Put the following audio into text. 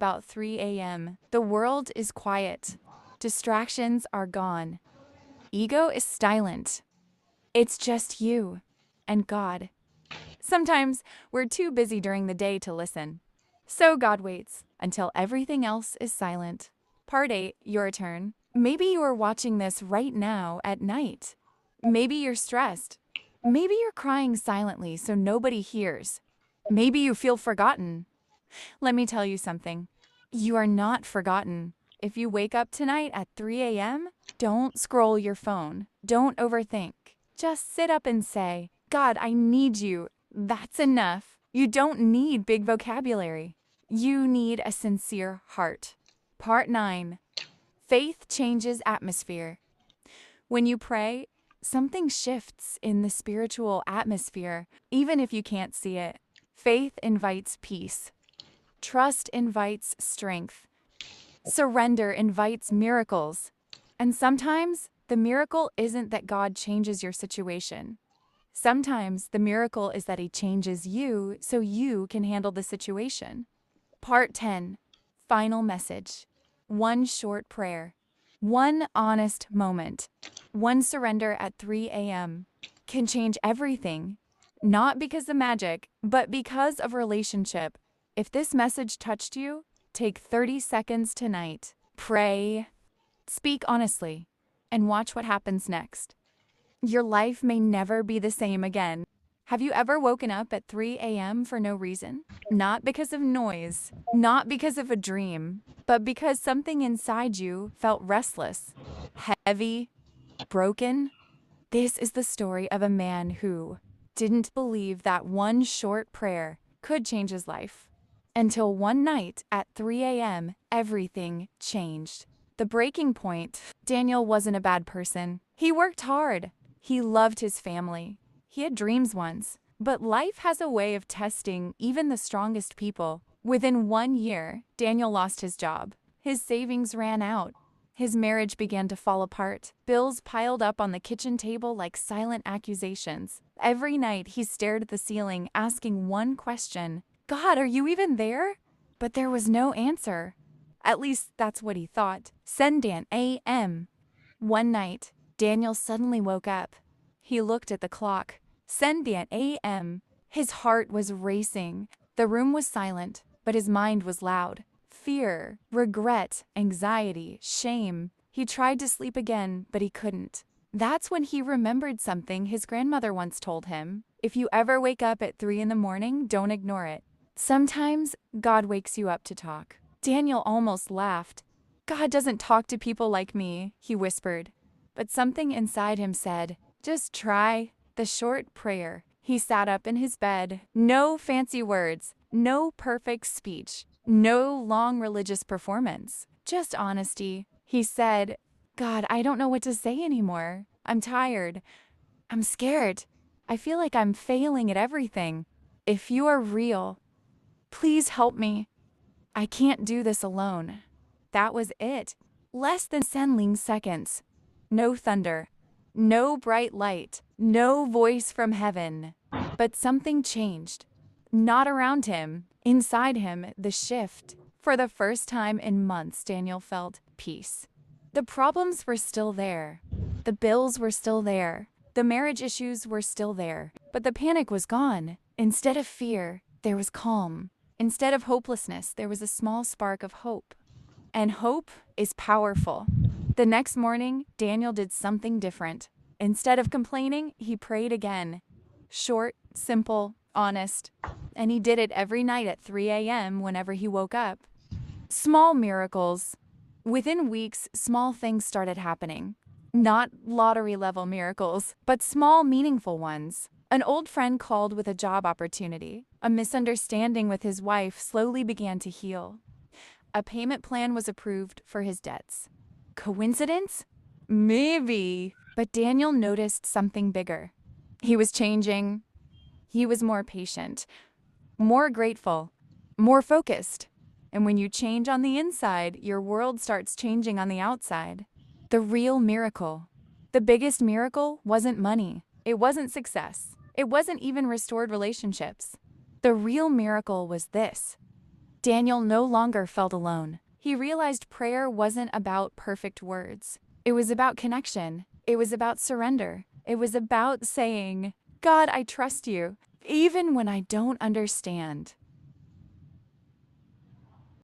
about 3 a.m. The world is quiet. Distractions are gone. Ego is silent. It's just you and God. Sometimes we're too busy during the day to listen. So God waits until everything else is silent. Part 8, your turn. Maybe you are watching this right now at night. Maybe you're stressed. Maybe you're crying silently so nobody hears. Maybe you feel forgotten. Let me tell you something. You are not forgotten. If you wake up tonight at 3 a.m., don't scroll your phone. Don't overthink. Just sit up and say, God, I need you. That's enough. You don't need big vocabulary. You need a sincere heart. Part 9. Faith changes atmosphere. When you pray, something shifts in the spiritual atmosphere, even if you can't see it. Faith invites peace. Trust invites strength. Surrender invites miracles. And sometimes the miracle isn't that God changes your situation. Sometimes the miracle is that He changes you so you can handle the situation. Part 10. Final message. One short prayer. One honest moment. One surrender at 3 a.m. can change everything. Not because of magic, but because of relationship. If this message touched you, take 30 seconds tonight. Pray. Speak honestly. And watch what happens next. Your life may never be the same again. Have you ever woken up at 3 a.m. for no reason? Not because of noise, not because of a dream, but because something inside you felt restless, heavy, broken? This is the story of a man who didn't believe that one short prayer could change his life. Until one night at 3 a.m., everything changed. The breaking point: Daniel wasn't a bad person. He worked hard. He loved his family. He had dreams once. But life has a way of testing even the strongest people. Within 1 year, Daniel lost his job. His savings ran out. His marriage began to fall apart. Bills piled up on the kitchen table like silent accusations. Every night he stared at the ceiling, asking one question: God, are you even there? But there was no answer. At least that's what he thought. Sundan a.m. One night, Daniel suddenly woke up. He looked at the clock. Sundan a.m. His heart was racing. The room was silent, but his mind was loud. Fear, regret, anxiety, shame. He tried to sleep again, but he couldn't. That's when he remembered something his grandmother once told him. If you ever wake up at 3 in the morning, don't ignore it. Sometimes God wakes you up to talk. Daniel almost laughed. God doesn't talk to people like me, he whispered. But something inside him said, just try the short prayer. He sat up in his bed. No fancy words, no perfect speech, no long religious performance, just honesty. He said, God, I don't know what to say anymore. I'm tired. I'm scared. I feel like I'm failing at everything. If you are real, please help me. I can't do this alone. That was it. Less than 10 seconds. No thunder. No bright light. No voice from heaven. But something changed. Not around him. Inside him, the shift. For the first time in months, Daniel felt peace. The problems were still there. The bills were still there. The marriage issues were still there. But the panic was gone. Instead of fear, there was calm. Instead of hopelessness, there was a small spark of hope. And hope is powerful. The next morning, Daniel did something different. Instead of complaining, he prayed again. Short, simple, honest. And he did it every night at 3 a.m. whenever he woke up. Small miracles. Within weeks, small things started happening. Not lottery-level miracles, but small, meaningful ones. An old friend called with a job opportunity. A misunderstanding with his wife slowly began to heal. A payment plan was approved for his debts. Coincidence? Maybe. But Daniel noticed something bigger. He was changing. He was more patient, more grateful, more focused. And when you change on the inside, your world starts changing on the outside. The real miracle. The biggest miracle wasn't money. It wasn't success. It wasn't even restored relationships. The real miracle was this: Daniel no longer felt alone. He realized prayer wasn't about perfect words. It was about connection. It was about surrender. It was about saying, God, I trust you, even when I don't understand.